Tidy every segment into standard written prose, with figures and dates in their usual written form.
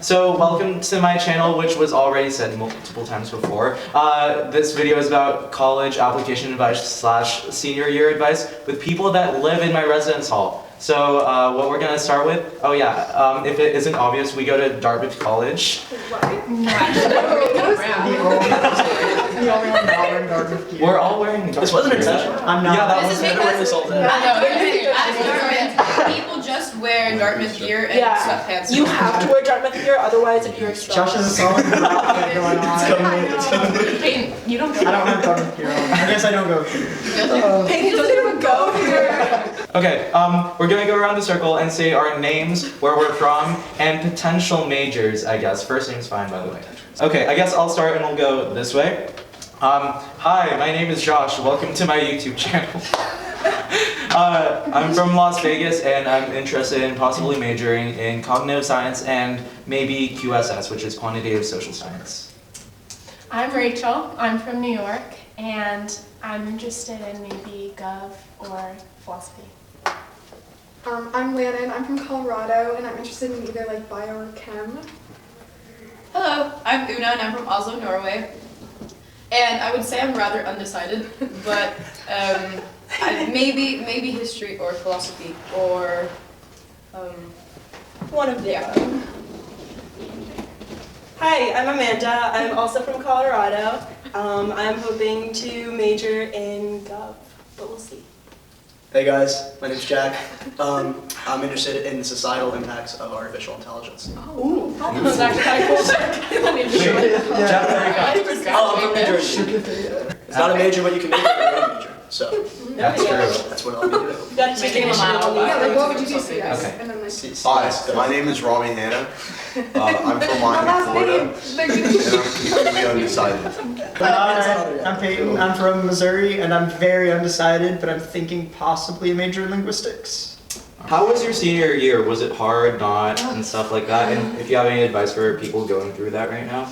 So welcome to my channel, which was already said multiple times before. This video is about college application advice / senior year advice with people that live in my residence hall. So what we're gonna start with, if it isn't obvious, we go to Dartmouth College. We're all wearing Dartmouth. This wasn't intentional. I'm not. Yeah, that This was is because people just wear Dartmouth gear and sweatpants. You have to wear Dartmouth gear, otherwise you're exposed. Josh has a solid outfit going on. Peyton, you don't go. I don't have Dartmouth gear on. I guess I don't go here. Peyton doesn't even go here. Okay, we're gonna go around the circle and say our names, where we're from, and potential majors, I guess. First name's fine, by the way. Okay, I guess I'll start and we'll go this way. Hi, my name is Josh. Welcome to my YouTube channel. I'm from Las Vegas and I'm interested in possibly majoring in cognitive science and maybe QSS, which is quantitative social science. I'm Rachel. I'm from New York and I'm interested in maybe Gov or philosophy. I'm Landon. I'm from Colorado and I'm interested in either like bio or chem. Hello, I'm Una and I'm from Oslo, Norway. And I would say I'm rather undecided, but maybe history or philosophy or One of them. Hi, I'm Amanda. I'm also from Colorado. I'm hoping to major in Gov, but we'll see. Hey guys, my name's Jack. I'm interested in the societal impacts of artificial intelligence. Ooh, that was actually kind of cool. I'm from New Jersey. It's not a major, but you can make it a major. So That's true. that's what I'll be doing. You gotta take Making a initiative mile on these. Yeah, like what would you do? Okay. And then like. Hi, my name is Rami Hanna. I'm from Miami, Florida, and I'm completely undecided. I'm Peyton. I'm from Missouri, and I'm very undecided, but I'm thinking possibly a major in linguistics. How was your senior year? Was it hard, not, and stuff like that? And if you have any advice for people going through that right now?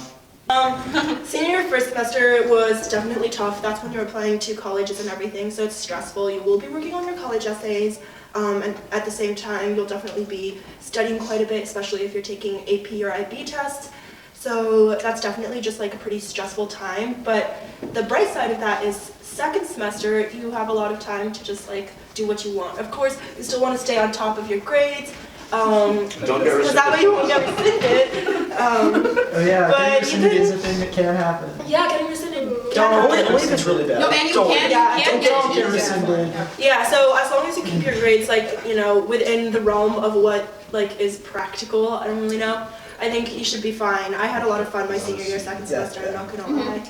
Senior first semester was definitely tough. That's when you're applying to colleges and everything, so it's stressful. You will be working on your college essays, and at the same time, you'll definitely be studying quite a bit, especially if you're taking AP or IB tests. So that's definitely just like a pretty stressful time. But the bright side of that is second semester, you have a lot of time to just like do what you want. Of course, you still want to stay on top of your grades. Don't get Because that way you won't get rescinded. Oh yeah, But getting rescinded even- is a thing that can happen. Yeah, getting rescinded. Only if it's really bad. No, and you Don't- can Don't get get rescinded. Yeah, so as long as you keep your grades like, you know, within the realm of what like is practical, I don't really know. I think you should be fine. I had a lot of fun my senior year, second semester, I'm not gonna lie.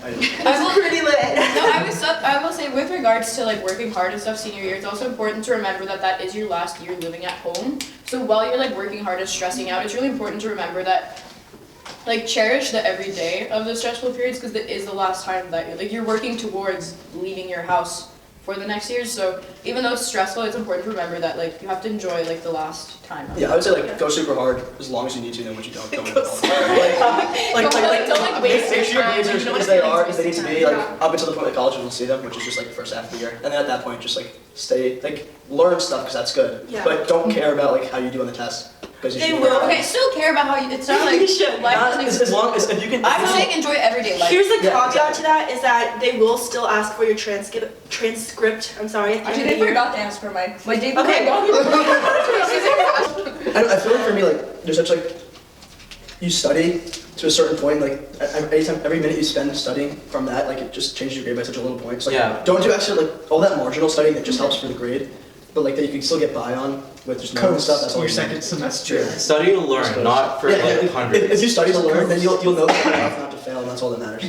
I will Pretty lit. I will say with regards to like working hard and stuff senior year, it's also important to remember that that is your last year living at home. So while you're like working hard and stressing out, it's really important to remember that like cherish the every day of the stressful periods because it is the last time that you're working towards leaving your house for the next year. So even though it's stressful, it's important to remember that like you have to enjoy like the last time. Yeah, I would say like go super hard as long as you need to, and when you don't at all. Don't waste Make sure your your grades time. are as good as they are, as they need to be, like up until the point that colleges will see them, which is just like the first half of the year, and then at that point just like stay, like learn stuff because that's good, Yeah. but don't care about like how you do on the test because you They should. will. Okay, still care about how you. It's not like You should. life Not, doesn't as long as if you can. I'm saying enjoy everyday life. Here's the Yeah, caveat to that is that they will still ask for your transcript. I'm sorry. At the Actually, end of they the year. forgot to ask for my day. Okay. I feel like for me, like there's such like you study to a certain point, like every minute you spend studying from that, like it just changes your grade by such a little point. So like, Yeah. don't do actually like all that marginal studying that just helps for the grade, but like that you can still get by on with just normal stuff. That's all your you second need. semester. Study to learn, not for like hundreds. If you study to learn, then you'll know that you're enough not to fail, and that's all that matters.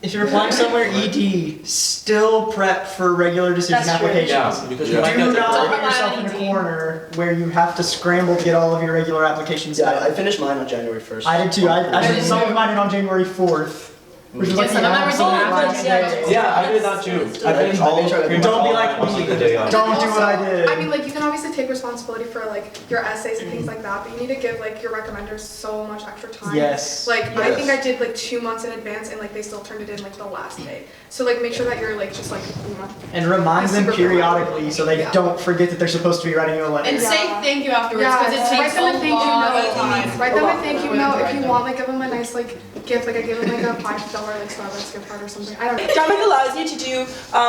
If you're applying somewhere ED, still prep for regular decision That's true. applications. Yeah, because you Do might get not Don't put rely yourself on in a ED. corner where you have to scramble to get all of your regular applications Yeah, I done. finished mine on January 1st. I did too. I did some of mine on January 4th. Which is like some the of them were absolute so last day. Yeah, I did that too. I finished all pretty much Don't be all like of me. the day off. Don't do what I did. I mean, like, you can obviously take responsibility for, like, your essays and things like that, but you need to give, like, your recommenders so much extra time. Yes. Like, I Yes. think I did, like, 2 months in advance, and, like, they still turned it in, like, the last day. So, like, make sure that you're, like, just, like, you know. And remind them Super periodically so they Yeah. don't forget that they're supposed to be writing you a letter. And say Yeah. thank you afterwards Yeah, because it write takes them a a thank you lot note. of time. Write them a thank you For them to note if write you them. want, like, give them a nice, like, gift, like, I gave them, like, a $5 like, Starbucks gift card or something. I don't know. Dartmouth allows you to do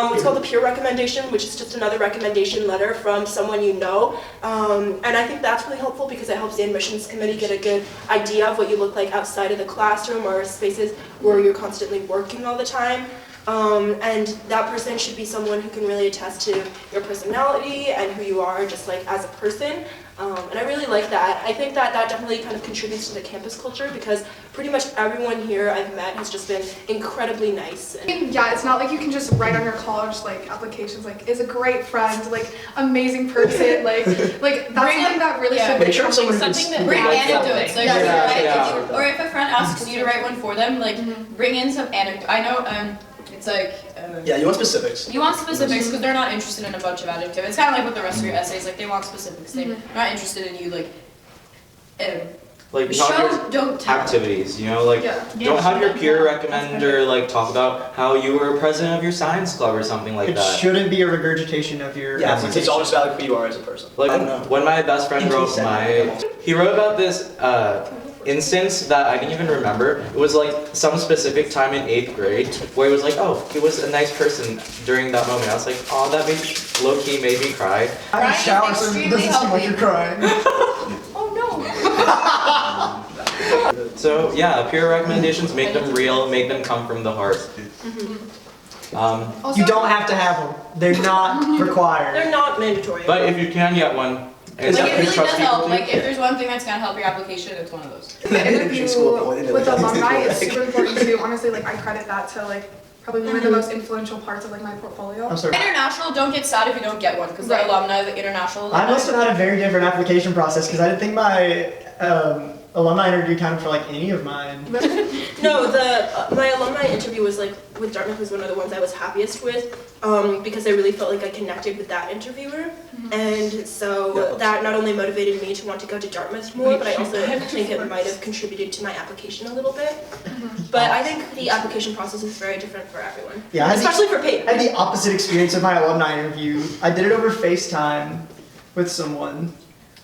what's called a peer recommendation, which is just another recommendation letter from someone you know. And I think that's really helpful because it helps the admissions committee get a good idea of what you look like outside of the classroom or spaces where you're constantly working all the time. And that person should be someone who can really attest to your personality and who you are just like as a person. And I really like that. I think that that definitely kind of contributes to the campus culture because pretty much everyone here I've met has just been incredibly nice. And Yeah, it's not like you can just write on your college like applications like is a great friend, like amazing person, like that's Bring something up- that really yeah. should Make be sure someone who can Something speak that bring like that. anecdotes, like Yeah. if you Yeah. write- Yeah. if you- or if a friend asks you to write one for them, like bring in some anecdote. I know it's like Yeah, you want specifics. you want specifics because they're not interested in a bunch of anecdotes. It's kind of like with the rest of your essays, like they want specifics. They're not interested in you like Like show, not your don't tell. activities, you know, like Yeah. don't have your peer recommender like talk about how you were president of your science club or something like It that. shouldn't be a regurgitation of your Yeah, application. it's all just about who you are as a person. Like I don't know. when my best friend wrote he wrote about this instance that I didn't even remember. It was like some specific time in 8th grade where he was like, oh, he was a nice person during that moment. I was like, oh, that low-key made me cry. I Crying is shower so it extremely doesn't seem like healthy. you're crying. Oh no. So yeah, peer recommendations, make them real, make them come from the heart. Also, You don't have to have them. They're not required. they're not mandatory. But if you can get one, and Like you it really trust does people help. to- Like if there's one thing that's gonna help your application, it's one of those. the interview School, but what they do with is- alumni is super important too. Honestly, like I credit that to like probably one of the most influential parts of like my portfolio. I'm sorry. International, don't get sad if you don't get one because Right. the alumni, the international I alumni. must have had a very different application process because I didn't think my alumni interview counted for like any of mine. No, my alumni interview was like with Dartmouth was one of the ones I was happiest with because I really felt like I connected with that interviewer, and so that not only motivated me to want to go to Dartmouth more, but I also think it might have contributed to my application a little bit. But I think the application process is very different for everyone, Yeah, I had especially for I paper. had the opposite experience of my alumni interview. I did it over FaceTime with someone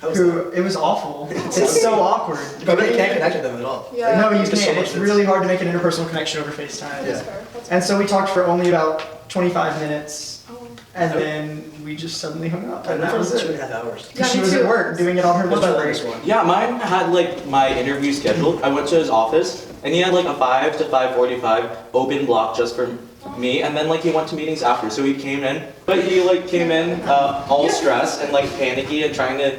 How was who it was awful. It's so awkward. You probably can't connect with them at all. Yeah. No, you It's just so can't. much It's difference. really hard to make an interpersonal connection over FaceTime. That's Yeah. fair. That's And so we talked for only about 25 minutes, Oh. and then we just suddenly hung up, I and know that for was it. 2.5 hours. Yeah, She me was too. at work doing it on her What's lunch the break. longest one? Yeah, mine had like my interview scheduled. I went to his office and he had like a 5 to 5:45 open block just for me, and then like he went to meetings after. So he came in, but he like came in all stressed and like panicky and trying to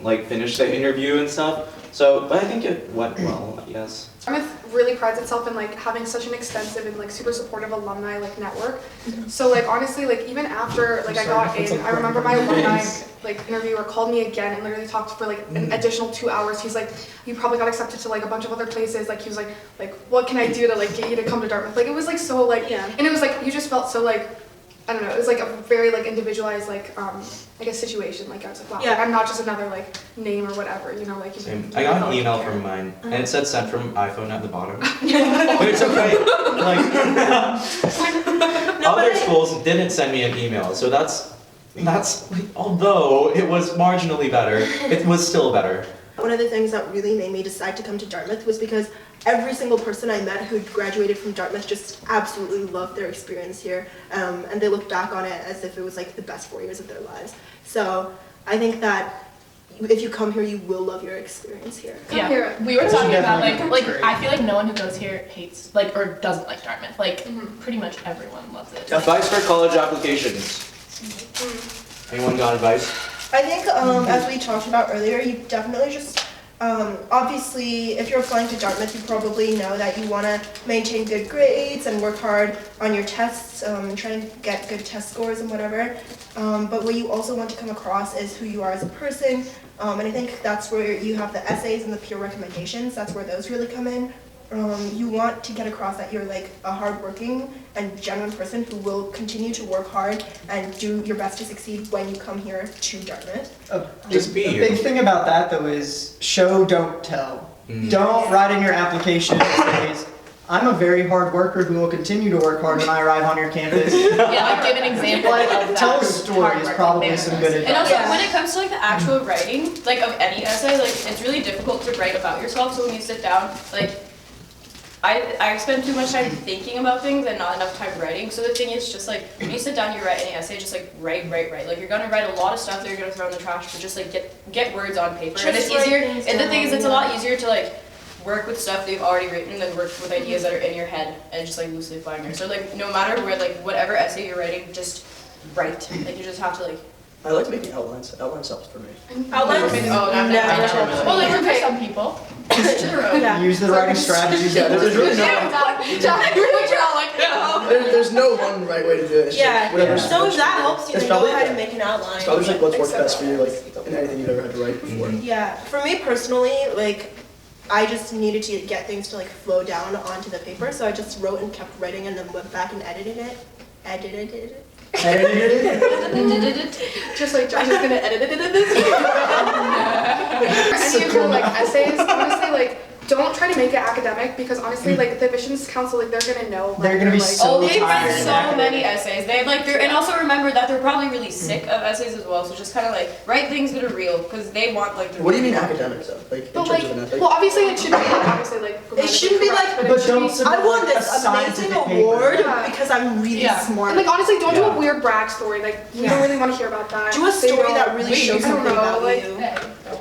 like finish the interview and stuff. So, but I think it went well. Yes. Dartmouth really prides itself in like having such an extensive and like super supportive alumni like network. So like honestly like even after like I got in, I remember my alumni like interviewer called me again and literally talked for like an additional 2 hours. He's like, you probably got accepted to like a bunch of other places. Like he was like what can I do to like get you to come to Dartmouth? Like it was like so like Yeah. and it was like you just felt so like I don't know, it was like a very like individualized like I guess situation. Like I was like wow, Yeah. like, I'm not just another like name or whatever, you know, like you Same. you I got felt an like you email cared. from mine, and it said sent from iPhone at the bottom. But it's okay. Like No, but other I- schools didn't send me an email, so that's although it was marginally better, it was still better. One of the things that really made me decide to come to Dartmouth was because every single person I met who graduated from Dartmouth just absolutely loved their experience here, and they look back on it as if it was like the best 4 years of their lives. So I think that if you come here, you will love your experience here. Yeah, here. we were talking about definitely like great. I feel like no one who goes here hates like or doesn't like Dartmouth. Like pretty much everyone loves it. Advice for college applications. Anyone got advice? I think, as we talked about earlier, you definitely just, obviously, if you're applying to Dartmouth, you probably know that you want to maintain good grades and work hard on your tests, and try and get good test scores and whatever. But what you also want to come across is who you are as a person, and I think that's where you have the essays and the peer recommendations. That's where those really come in. you want to get across that you're like a hardworking and genuine person who will continue to work hard and do your best to succeed when you come here to Dartmouth. Just be The you. big thing about that though is show, don't tell. Don't write in your application that says, I'm a very hard worker who will continue to work hard when I arrive on your campus. Yeah, like give an example of that. Tell a story is hard probably work some good And advice. also, Yeah. when it comes to like the actual writing, like of any essay, like it's really difficult to write about yourself. So when you sit down, like I spend too much time thinking about things and not enough time writing. So the thing is, just like when you sit down, you write any essay, just like write. Like you're gonna write a lot of stuff that you're gonna throw in the trash, but just like get words on paper. And it's Just write easier. things And the thing is, down, it's a yeah. lot easier to like work with stuff that you've already written than work with ideas that are in your head and just like loosely flying there. So like no matter where, like whatever essay you're writing, just write. Like you just have to like. I like making outlines. Outlines helps for me. Outlines? Oh, not Never that helps much. me. Well, like For okay. some people. Yeah. Use the writing strategies. Yeah, there's really no. No. There's no one right way to do it. It's Yeah. just whatever's So if works that for you. helps you, It's then go probably- ahead and make an outline. It's probably just like what's worked best for you, like in anything you've ever had to write before. Yeah, for me personally, like I just needed to get things to like flow down onto the paper, so I just wrote and kept writing, and then went back and edited it. Just like Josh is gonna edit it in this. Any of your like essays, honestly, like don't try to make it academic because honestly, like the admissions council, like they're gonna know. They're gonna be like, so Oh, they've read tired. so many essays. They've like, and also remember that they're probably really sick of essays as well. So just kind of like write things that are real because they want like. The What do you mean real- academic though? Like in But terms like, of an ethic? well, obviously it should be like, obviously like. It shouldn't be correct, like- but it But should don't be- submit I won like a this amazing scientific award paper. Yeah. because I'm really Yeah. smart. And like honestly, don't do Yeah. a weird brag story. Like we don't really want to hear about that. Do a They story don't- that really Wait, shows I don't something know, about like- you.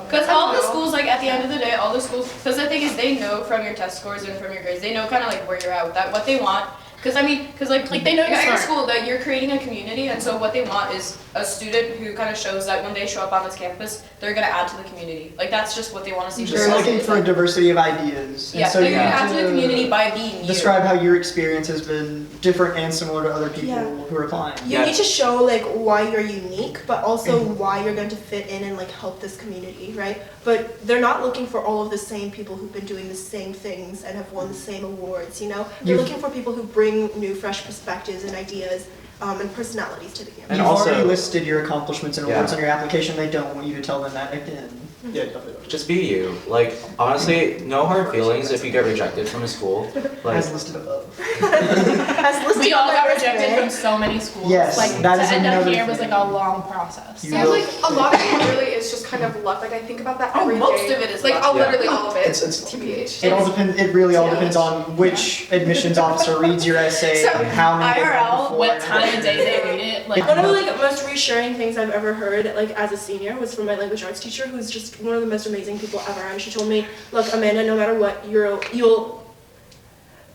Because I all don't the know. schools, like at the end of the day, all the schools, because the thing is, they know from your test scores and from your grades, they know kind of like where you're at with that, what they want. Because I mean, because like they know you're at your smart. school that you're creating a community, and so what they want is a student who kind of shows that when they show up on this campus, they're gonna add to the community. Like that's just what they want to see. They're looking for a diversity of ideas. And Yeah, so they're you gonna have add to the community by being you. describe how your experience has been different and similar to other people Yeah. who are applying. You Yeah. need to show like why you're unique, but also why you're going to fit in and like help this community, right? But they're not looking for all of the same people who've been doing the same things and have won the same awards, you know? They're You've- looking for people who bring new, fresh perspectives and ideas and personalities to the campus. And You've also- already listed your accomplishments and awards Yeah. on your application. They don't want you to tell them that again. Yeah, definitely. Just be you. Like honestly, no hard feelings if you get rejected from a school. Like As listed above. As listed We on all my got resume. rejected from so many schools. Yes, like that to is end up another here was thing. like a long process. You And will- like a lot of it really is just kind of luck. Like I think about that Oh, every day. most of it is like luck. Yeah. literally all of it. It's- TBH. It all depends. It really all Yeah. depends on which admissions officer reads your essay, So, how many. they've read IRL, before. what time of day they read it. Like, One of the like most reassuring things I've ever heard, like as a senior, was from my language arts teacher, who's just one of the most amazing people ever. And she told me, "Look, Amanda, no matter what, you'll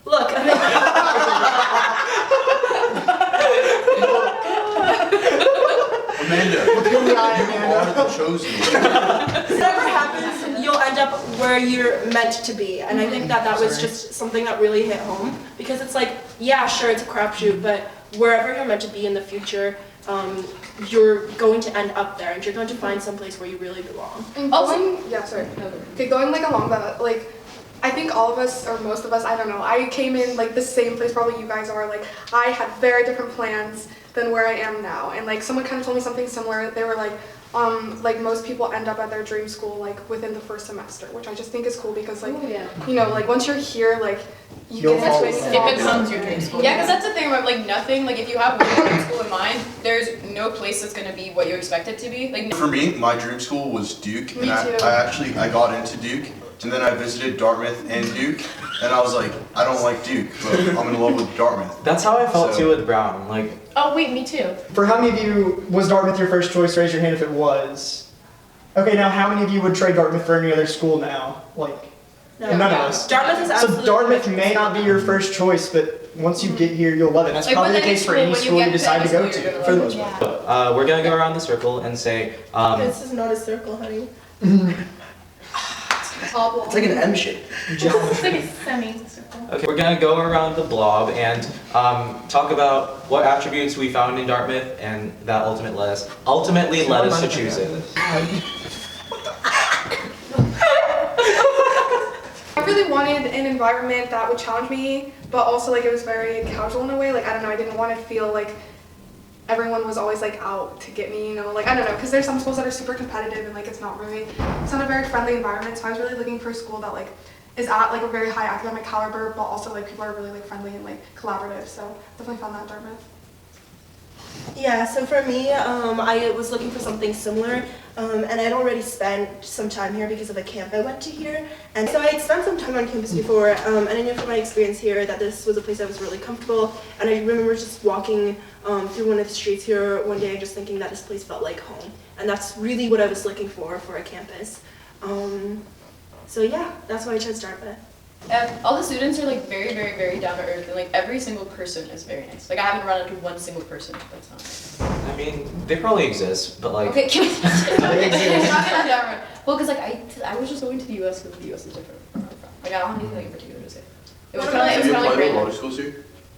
look, Amanda." Amanda, Look in the eye, you Amanda. are the chosen one. Whatever happens, you'll end up where you're meant to be. And I think that was Sorry. just something that really hit home because it's like, yeah, sure, it's a crapshoot, but wherever you're meant to be in the future, you're going to end up there, and you're going to find some place where you really belong. And Also- going, yeah, sorry. Okay, going like along that, like, I think all of us, or most of us, I don't know, I came in like the same place probably you guys are. Like, I had very different plans than where I am now. And like, someone kind of told me something similar. They were like most people end up at their dream school like within the first semester, which I just think is cool because like, you know, like once you're here, like, you You'll get fall into in it. love. it becomes your dream school. Yeah, because that's the thing about like nothing. Like if you have one dream school in mind, there's no place that's gonna be what you expect it to be. Like For me, my dream school was Duke, Me and too. I got into Duke, and then I visited Dartmouth and Duke, and I was like, I don't like Duke, but I'm in love with Dartmouth. that's how I felt So- too with Brown. Like Oh wait, me too. For how many of you was Dartmouth your first choice? Raise your hand if it was. Okay, now how many of you would trade Dartmouth for any other school now? Like, none of us. Dartmouth is So absolutely Dartmouth my may not be your first choice, but once you get here, you'll love it. That's Like, probably the with any case for school, any when you school you get to decide any to go school, you're to. gonna For the love most part. Yeah. we're gonna go around the circle and say This is not a circle, honey. It's like an M shape. It's like a semi-circle. okay, we're gonna go around the blob and talk about what attributes we found in Dartmouth and that ultimately led us to choose it. I really wanted an environment that would challenge me, but also like it was very casual in a way. Like I don't know, I didn't want to feel like everyone was always like out to get me, you know, like I don't know, because there's some schools that are super competitive and like it's not a very friendly environment. So I was really looking for a school that like is at like a very high academic caliber, but also like people are really like friendly and like collaborative. So definitely found that in Dartmouth. Yeah, so for me, I was looking for something similar, and I'd already spent some time here because of a camp I went to here. And so I had spent some time on campus before, and I knew from my experience here that this was a place that was really comfortable. And I remember just walking through one of the streets here one day and just thinking that this place felt like home. And that's really what I was looking for a campus. So yeah, that's why I chose Dartmouth. All the students are like very, very, very down to earth, and like every single person is very nice. Like I haven't run into one single person that's not nice. I mean, they probably exist, but like. Okay, can we not get on that one? Well, because like I was just going to the U.S. because the U.S. is different from where I'm from. Like I don't have anything in particular to say. It was kind of Have you like applied to a lot random. of schools here?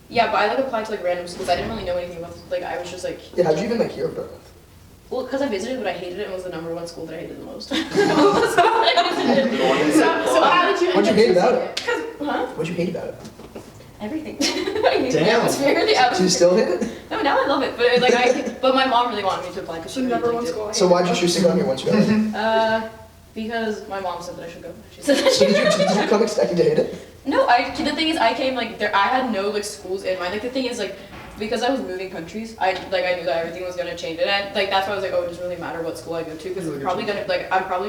Yeah, but I like applied to like random schools. I didn't really know anything about. Like I was just like. Yeah, how'd you even like hear of Dartmouth? Well, because I visited, but I hated it. And it was the #1 school that I hated the most. So how did you? What'd you hate about it? Huh? What'd you hate about it? Everything. I hated the Damn. atmosphere, the Do you atmosphere. still hate it? No, now I love it. But but my mom really wanted me to apply because she The really #1 liked school. I So hated why'd you it. choose to come here once you got here? Because my mom said that I should go. She said that So did you come expecting to hate it? No, the thing is, I came like there. I had no like schools in mind. Like the thing is, like because I was moving countries, I knew that everything was gonna change, and that's why I was like, oh, it doesn't really matter what school I go to because I'm probably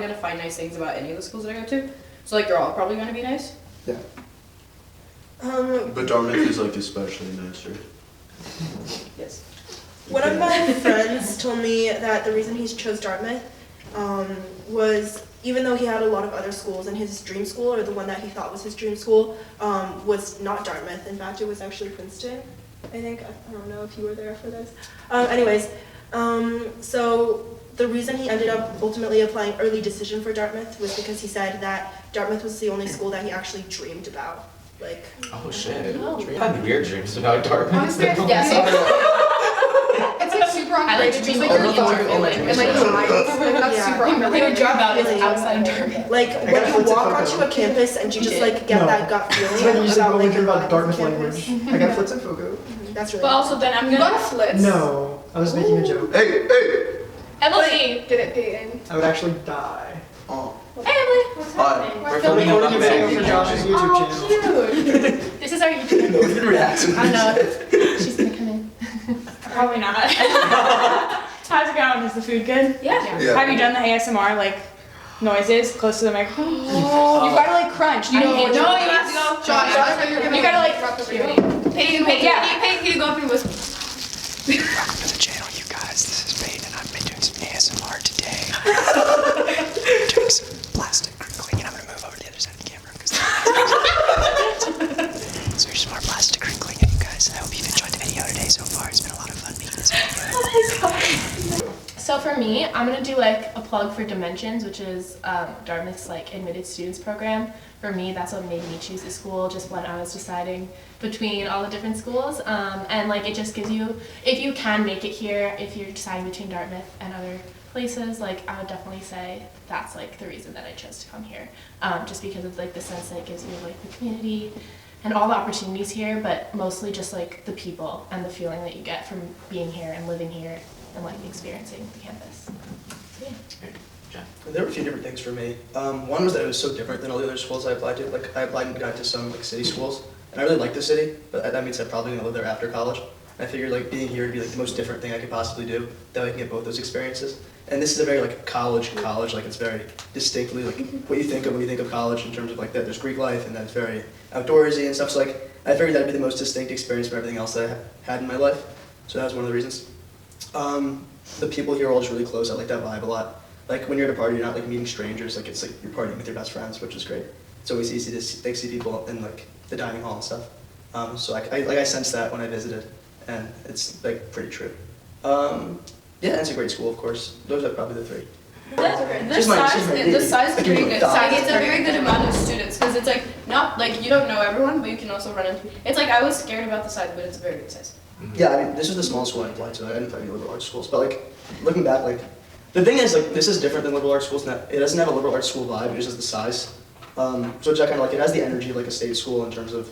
gonna find nice things about any of the schools that I go to. So like they're all probably gonna be nice. Yeah. But Dartmouth is like especially nice, right? Yes. One of my friends told me that the reason he chose Dartmouth was even though he had a lot of other schools, and his dream school, or the one that he thought was his dream school, was not Dartmouth. In fact, it was actually Princeton, I think. I don't know if you were there for this. So the reason he ended up ultimately applying early decision for Dartmouth was because he said that Dartmouth was the only school that he actually dreamed about. Like, Oh shit. I had weird dreams about Dartmouth. Honestly, I feel it's like super I like underrated. dream Just like about your it. and like highs. Like that's Yeah. super They underrated. would dream about it Really? outside of Dartmouth. like I when got you flipped walk to onto Fogo. a campus and you just like get No. that gut That's feeling when you used to about go like learn about the Dartmouth campus. language. I got flipped in Fogo. That's really But also then I'm You got gonna. a flits. No, I was making a joke. Hey! Emily. Get it, Peyton. I would actually die. Oh. Hey Emily. Hi. We're filming a Recording a video mukbang. for Josh's YouTube channel. Cute. This is our YouTube. No, we didn't react. I know. She's gonna come in. Probably not. How's it going? Is the food good? Yeah. Yeah. Have you done the ASMR like noises close to the microphone? You gotta like crunch. You know, No, you have to go. Josh, I thought you were gonna You gotta, like, interrupt the give video. Peyton, can you go up and whisper? Welcome to the channel, you guys. This is Peyton, and I've been doing some ASMR today. Doing some plastic crinkling, and I'm gonna move over to the other side of the camera because so here's some more plastic crinkling, and you guys. I hope you've enjoyed the video today so far. It's been a lot of fun making this video. So for me, I'm gonna do like a plug for Dimensions, which is Dartmouth's like admitted students program. For me, that's what made me choose the school, just when I was deciding between all the different schools. And like it just gives you, if you can make it here, if you're deciding between Dartmouth and other places, like I would definitely say that's like the reason that I chose to come here. Just because of like the sense that it gives you like the community and all the opportunities here, but mostly just like the people and the feeling that you get from being here and living here and like experiencing the campus. So, yeah. There were a few different things for me. One was that it was so different than all the other schools I applied to. Like I applied and got to some like city schools, and I really liked the city, but that means I'm probably gonna live there after college. And I figured like being here would be like the most different thing I could possibly do. That way I can get both those experiences. And this is a very like college, like it's very distinctly like what you think of when you think of college in terms of like that there's Greek life and that it's very outdoorsy and stuff. So like I figured that'd be the most distinct experience from everything else that I had in my life. So that was one of the reasons. The people here are all just really close. I like that vibe a lot. Like when you're at a party, you're not like meeting strangers. Like it's like you're partying with your best friends, which is great. It's always easy to see people in like the dining hall and stuff. So I sensed that when I visited, and it's like pretty true. Yeah, it's a great school, of course. Those are probably the three. The size is pretty good. Like, it's a very good amount of students because it's like not like you don't know everyone, but you can also run into. It's like I was scared about the size, but it's a very good size. Yeah, I mean, this is the small school I applied to. I didn't apply to liberal arts schools, but like looking back, like the thing is like this is different than liberal arts schools in that it doesn't have a liberal arts school vibe. It just has the size. So it's kind of like it has the energy of like a state school in terms of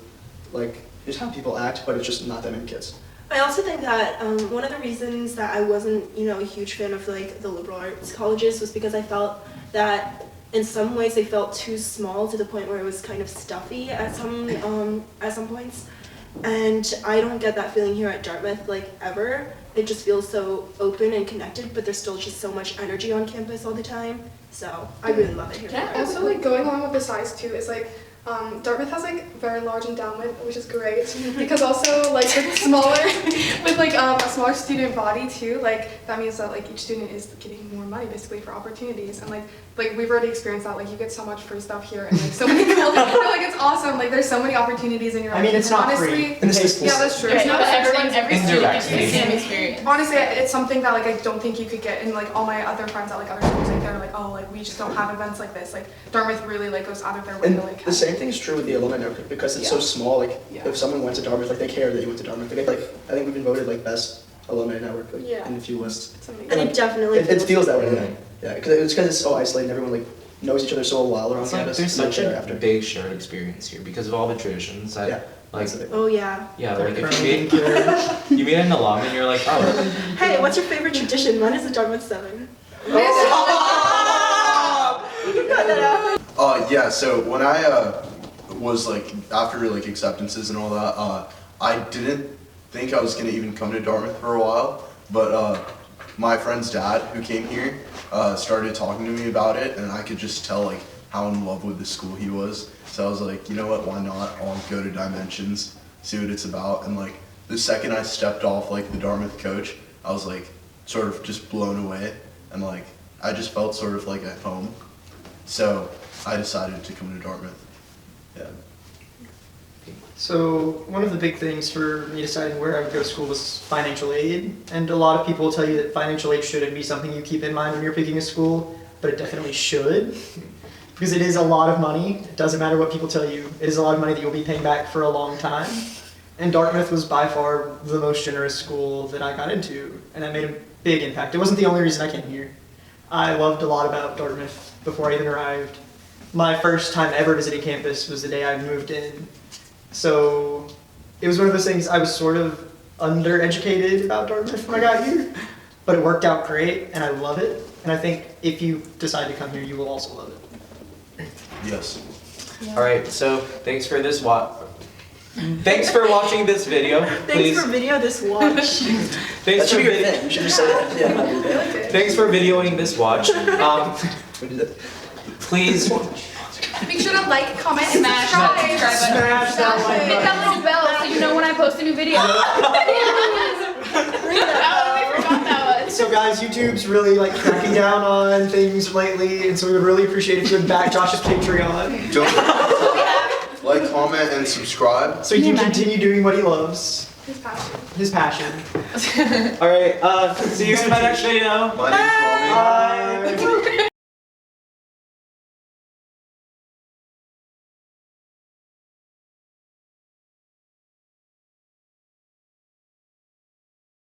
like just how people act, but it's just not that many kids. I also think that one of the reasons that I wasn't, a huge fan of like the liberal arts colleges was because I felt that in some ways they felt too small to the point where it was kind of stuffy at some points. And I don't get that feeling here at Dartmouth like ever. It just feels so open and connected, but there's still just so much energy on campus all the time. So I really love it here. Also, like going along with the size too is like Dartmouth has like very large endowment, which is great because also like with a smaller student body too, like that means that like each student is getting more money basically for opportunities, and like we've already experienced that, like you get so much free stuff here and like so many cool like it's awesome, like there's so many opportunities in your life. I mean, it's not honestly, free. yeah, that's true. Yeah, It's not but everyone. every student gets the Indirectly. same experience. Honestly, it's something that like I don't think you could get in like all my other friends at like other schools. Like they're like, oh, like we just don't have events like this. Like Dartmouth really like goes out of their way And to like. the same thing is true with the alumni network because it's so small. Like if someone went to Dartmouth, like they care that you went to Dartmouth. Like I think we've been voted like best alumni network like, Yeah. in a few lists. It's amazing. And it definitely It feels that way. Yeah, because it's so isolated. And everyone like knows each other so well around It's like campus. there's and such each other a after. big shared experience here because of all the traditions that Yeah. like Oh yeah. yeah, like if you meet an alum and you're like, oh, Hey, what's your favorite tradition? Mine is the Dartmouth 7. Yeah, so when I was like, after like acceptances and all that, I didn't think I was gonna even come to Dartmouth for a while, but my friend's dad who came here started talking to me about it, and I could just tell like how in love with the school he was. So I was like, you know what, why not? I'll go to Dimensions, see what it's about. And like the second I stepped off like the Dartmouth coach, I was like sort of just blown away, and like I just felt sort of like at home. So I decided to come to Dartmouth. Yeah. So one of the big things for me deciding where I would go to school was financial aid. And a lot of people will tell you that financial aid shouldn't be something you keep in mind when you're picking a school, but it definitely should. Because it is a lot of money. It doesn't matter what people tell you. It is a lot of money that you'll be paying back for a long time. And Dartmouth was by far the most generous school that I got into, and that made a big impact. It wasn't the only reason I came here. I loved a lot about Dartmouth before I even arrived. My first time ever visiting campus was the day I moved in. So it was one of those things, I was sort of undereducated about Dartmouth when I got here, but it worked out great and I love it. And I think if you decide to come here, you will also love it. Yes. all right. So thanks for this Thanks for watching this video. Thanks for video this watch. Thanks That for should be your thing. You should just say that. Yeah. I like it. Thanks for videoing this watch. We did it. Please. Make sure to like, comment, and Smash that subscribe. subscribe button. Smash that like Hit button. that little bell so you know when I post a new video. I forgot that one. So guys, YouTube's really like cracking down on things lately, and so we would really appreciate if you would back Josh's Patreon Don't like, comment, and subscribe. so he can continue doing what he loves, His passion. his passion. All right. See you in my next video. My name's Tommy. Bye.